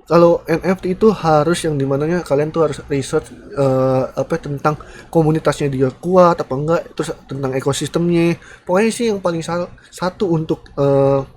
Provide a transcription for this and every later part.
kalau NFT itu harus yang dimananya kalian tuh harus research tentang komunitasnya dia kuat apa enggak, terus tentang ekosistemnya. Pokoknya sih yang paling satu untuk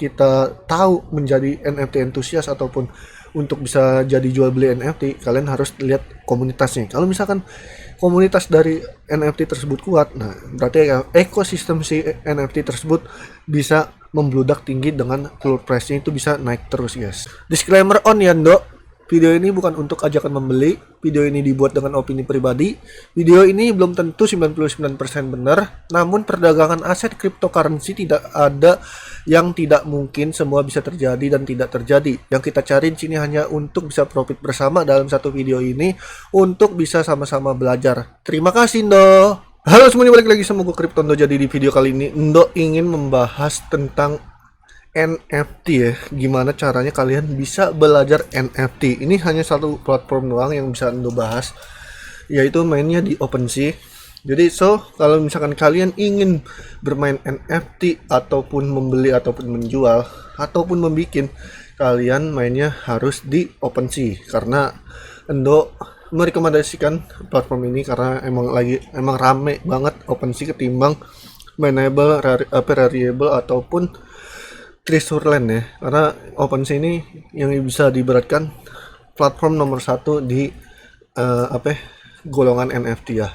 kita tahu menjadi NFT entusias ataupun untuk bisa jadi jual beli NFT, kalian harus lihat komunitasnya. Kalau misalkan komunitas dari NFT tersebut kuat, nah berarti ya ekosistem si NFT tersebut bisa membludak tinggi dengan floor price-nya itu bisa naik terus guys. Disclaimer on ya Ndo, video ini bukan untuk ajakan membeli, video ini dibuat dengan opini pribadi, video ini belum tentu 99% benar, namun perdagangan aset cryptocurrency tidak ada yang tidak mungkin, semua bisa terjadi dan tidak terjadi. Yang kita cari di sini hanya untuk bisa profit bersama dalam satu video ini, untuk bisa sama-sama belajar. Terima kasih Ndo. Halo semuanya, balik lagi sama gue Kryptondo. Jadi di video kali ini Ndo ingin membahas tentang NFT ya. Gimana caranya kalian bisa belajar NFT. Ini hanya satu platform doang yang bisa Ndo bahas, yaitu mainnya di OpenSea. Jadi kalau misalkan kalian ingin bermain NFT ataupun membeli ataupun menjual ataupun membikin, kalian mainnya harus di OpenSea karena Endo merekomendasikan platform ini karena emang rame banget OpenSea ketimbang Mineable, Rarible ataupun Treasureland ya. Karena OpenSea ini yang bisa diberatkan platform nomor satu di golongan NFT ya.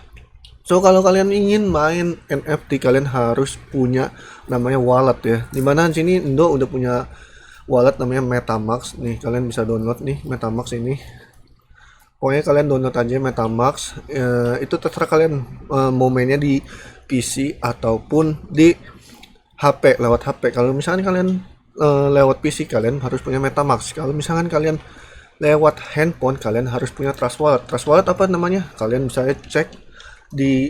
So kalau kalian ingin main NFT, kalian harus punya namanya wallet ya. Dimana di sini Indo udah punya wallet namanya MetaMask nih. Kalian bisa download nih MetaMask ini. Pokoknya kalian download aja MetaMask. Itu terserah kalian mau mainnya di PC ataupun di HP, lewat HP. Kalau misalkan kalian lewat PC, kalian harus punya MetaMask. Kalau misalkan kalian lewat handphone, kalian harus punya Trust Wallet. Trust Wallet apa namanya? Kalian bisa cek di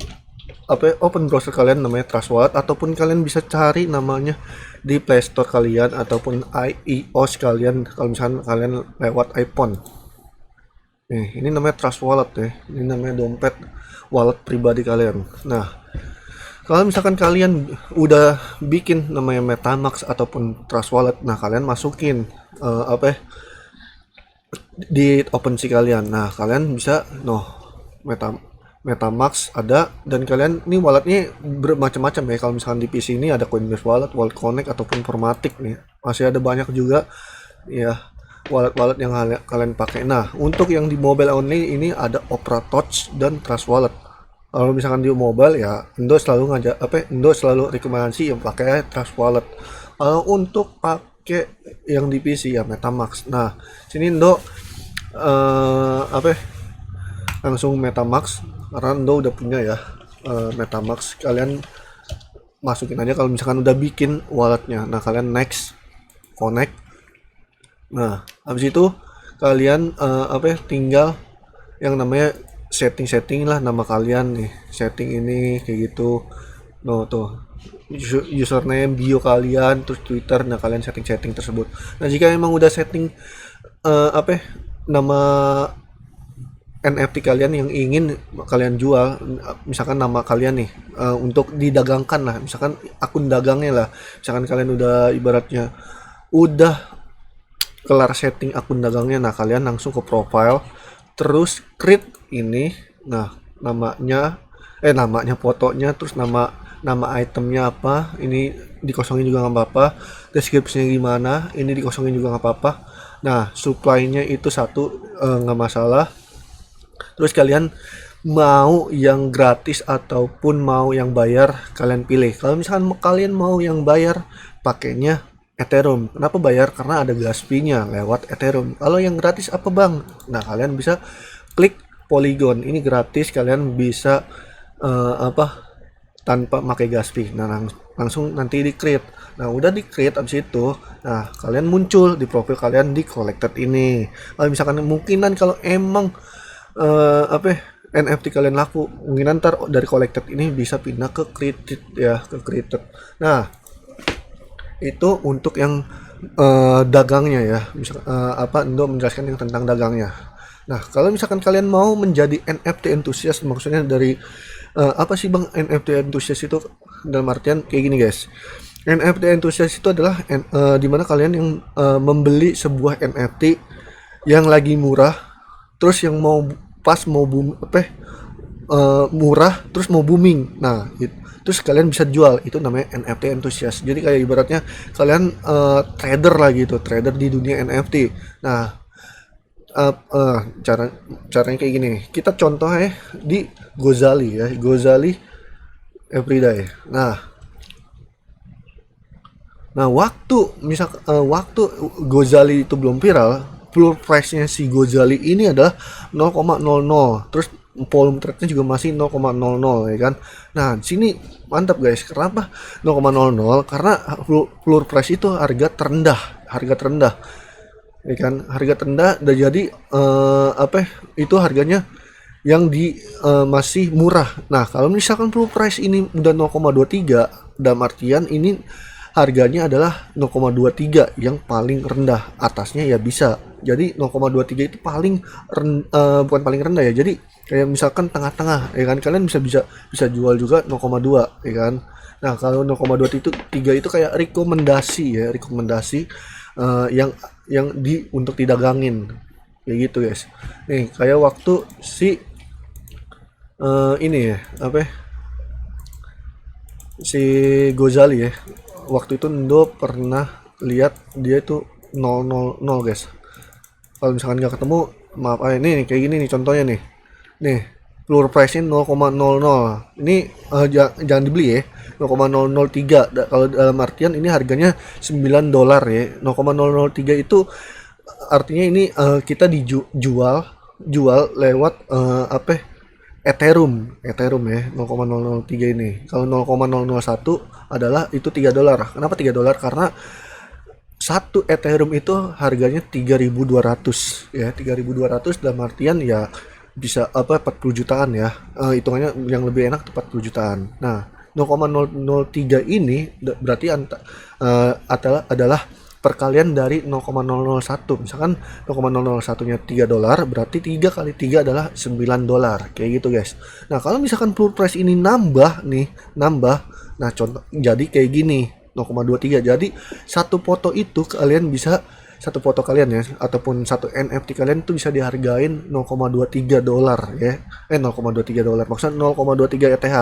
open browser kalian namanya Trust Wallet, ataupun kalian bisa cari namanya di Play Store kalian ataupun iOS kalian kalau misalkan kalian lewat iPhone. Nih, ini namanya Trust Wallet ya. Ini namanya dompet wallet pribadi kalian. Nah, kalau misalkan kalian udah bikin namanya MetaMask ataupun Trust Wallet, nah kalian masukin di OpenSea kalian. Nah, kalian bisa MetaMask ada, dan kalian ini walletnya bermacam-macam ya. Kalau misalkan di PC ini ada Coinbase Wallet, Wallet Connect ataupun Formatic nih. Masih ada banyak juga ya wallet-wallet yang kalian pakai. Nah, untuk yang di mobile only ini ada Opera Touch dan Trust Wallet. Kalau misalkan di mobile ya Indo selalu rekomendasi yang pakai Trust Wallet. Kalau untuk pakai yang di PC ya MetaMask. Nah, sini Indo langsung MetaMask karena Indo udah punya ya MetaMask. Kalian masukin aja kalau misalkan udah bikin walletnya. Nah, kalian next, connect. Nah, habis itu kalian tinggal yang namanya setting lah nama kalian nih. Setting ini kayak gitu. Tuh. Username, bio kalian, terus Twitter. Nah, kalian setting tersebut. Nah, jika emang udah setting nama NFT kalian yang ingin kalian jual, misalkan nama kalian nih untuk didagangkan lah, misalkan akun dagangnya lah. Misalkan kalian udah ibaratnya udah kelar setting akun dagangnya, nah kalian langsung ke profile, terus create ini. Nah, namanya fotonya, terus nama itemnya apa, ini dikosongin juga nggak apa-apa, deskripsinya gimana, ini dikosongin juga nggak apa-apa. Nah, supply-nya itu satu, nggak masalah. Terus kalian mau yang gratis ataupun mau yang bayar, kalian pilih. Kalau misalkan kalian mau yang bayar, pakainya Ethereum. Kenapa bayar? Karena ada gas fee-nya lewat Ethereum. Kalau yang gratis apa bang? Nah, kalian bisa klik Polygon. Ini gratis, kalian bisa tanpa pakai gas fee. Nah, langsung nanti di create. Nah, udah di create, abis itu nah kalian muncul di profil kalian di collected ini. Kalau misalkan kemungkinan kalau emang NFT kalian laku, mungkin ntar dari collected ini bisa pindah ke created ya, ke created. Nah, itu untuk yang dagangnya ya. Indo menjelaskan yang tentang dagangnya. Nah, kalau misalkan kalian mau menjadi NFT enthusiast, maksudnya dari apa sih bang NFT enthusiast itu? Dalam artian kayak gini guys, NFT enthusiast itu adalah dimana kalian yang membeli sebuah NFT yang lagi murah, terus yang mau pas mau boom murah terus mau booming. Nah, terus kalian bisa jual. Itu namanya NFT enthusiast. Jadi kayak ibaratnya kalian trader lah gitu, trader di dunia NFT. Nah, uh, uh, cara caranya kayak gini. Kita contoh ya di Gozali ya, Gozali Everyday. Nah, waktu Gozali itu belum viral, floor price-nya si Gozali ini adalah 0,00. Terus volume trade-nya juga masih 0,00 ya kan. Nah, di sini mantap guys. Kenapa 0,00? Karena floor price itu harga terendah. Ya kan, harga terendah dan jadi itu harganya yang masih murah. Nah, kalau misalkan full price ini udah 0,23, dalam artian ini harganya adalah 0,23 yang paling rendah. Atasnya ya bisa. Jadi 0,23 itu bukan paling rendah ya. Jadi kayak misalkan tengah-tengah ya kan, kalian bisa bisa bisa jual juga 0,2 ya kan. Nah, kalau 0,23 itu kayak rekomendasi yang untuk didagangin kayak gitu guys. Nih kayak waktu si ini ya si Gozali ya, waktu itu Ndo pernah lihat dia itu 000 guys. Kalau misalkan nggak ketemu maaf, ini nih, kayak gini nih contohnya nih floor price nya 0,00. Ini jangan dibeli ya, 0,003. Kalau dalam artian ini harganya $9 ya. 0,003 itu artinya ini kita jual lewat Ethereum ya, 0,003 ini. Kalau 0,001 adalah itu $3. Kenapa $3? Karena satu Ethereum itu harganya 3.200 ya, 3.200 dalam artian ya bisa 40 jutaan ya. Hitungannya yang lebih enak 40 jutaan. Nah, 0,003 ini berarti adalah perkalian dari 0,001. Misalkan 0,001 nya $3, berarti 3 kali 3 adalah $9 kayak gitu guys. Nah, kalau misalkan floor price ini nambah. Nah, contoh jadi kayak gini 0,23. Jadi satu foto kalian ya, ataupun satu NFT kalian itu bisa dihargain $0,23 ya. 0,23 maksudnya 0,23 ETH.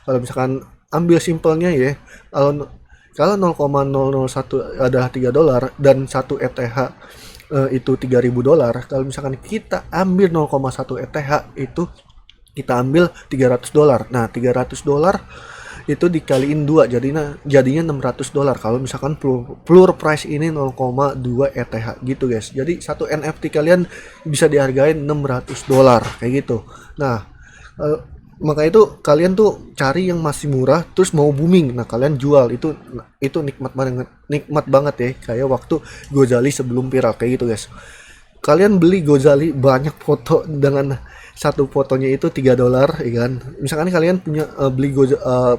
Kalau misalkan ambil simpelnya ya, kalau 0,001 adalah $3 dan satu ETH itu $3.000. Kalau misalkan kita ambil 0,1 ETH itu kita ambil $300. Nah, $300 itu dikaliin 2 jadinya $600 kalau misalkan floor price ini 0,2 ETH gitu guys. Jadi satu NFT kalian bisa dihargain $600 kayak gitu. Nah, maka itu kalian tuh cari yang masih murah terus mau booming. Nah, kalian jual itu nikmat banget ya, kayak waktu Gozali sebelum viral kayak gitu guys. Kalian beli Gozali banyak foto dengan satu fotonya itu $3 ya kan. Misalkan kalian punya beli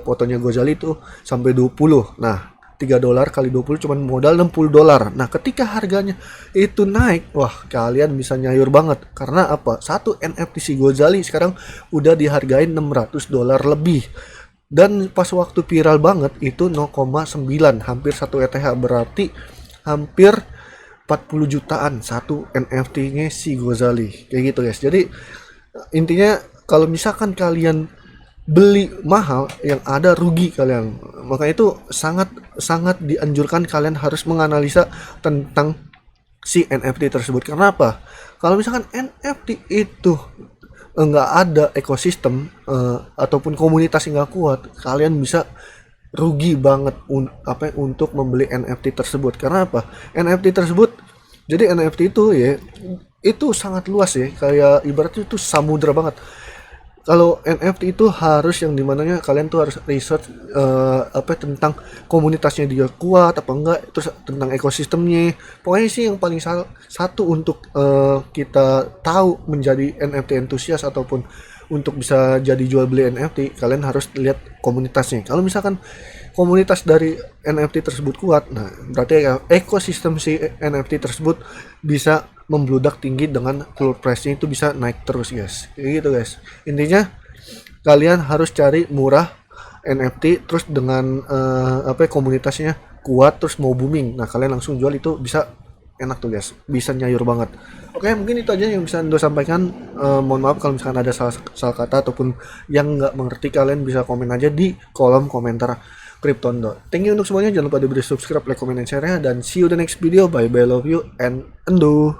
fotonya Gozali itu sampai 20. Nah, $3 kali 20 cuma modal $60. Nah, ketika harganya itu naik, wah kalian bisa nyayur banget. Karena apa? Satu NFT si Gozali sekarang udah dihargain $600 lebih. Dan pas waktu viral banget itu 0,9, hampir 1 ETH, berarti hampir 40 jutaan satu NFT-nya si Gozali. Kayak gitu guys. Jadi intinya kalau misalkan kalian beli mahal yang ada rugi kalian. Maka itu sangat sangat dianjurkan kalian harus menganalisa tentang si NFT tersebut. Karena apa? Kalau misalkan NFT itu nggak ada ekosistem ataupun komunitas yang nggak kuat, kalian bisa rugi banget untuk membeli NFT tersebut. Karena apa? Jadi NFT itu ya itu sangat luas ya, kayak ibaratnya itu samudra banget. Kalau NFT itu harus yang dimananya kalian tuh harus research tentang komunitasnya dia kuat apa enggak, terus tentang ekosistemnya. Pokoknya sih yang paling satu untuk kita tahu menjadi NFT entusias ataupun untuk bisa jadi jual beli NFT, kalian harus lihat komunitasnya. Kalau misalkan komunitas dari NFT tersebut kuat, nah berarti ekosistem si NFT tersebut bisa membludak tinggi dengan floor price-nya itu bisa naik terus guys. Kayak gitu guys. Intinya kalian harus cari murah NFT terus dengan komunitasnya kuat terus mau booming. Nah, kalian langsung jual itu bisa enak tuh guys, bisa nyayur banget. Oke, mungkin itu aja yang bisa Indo sampaikan. Mohon maaf kalau misalkan ada salah kata ataupun yang nggak mengerti, kalian bisa komen aja di kolom komentar Cryptondo. Thank you untuk semuanya, jangan lupa di subscribe, like, comment, dan share ya, dan see you the next video. Bye bye, love you and Endo.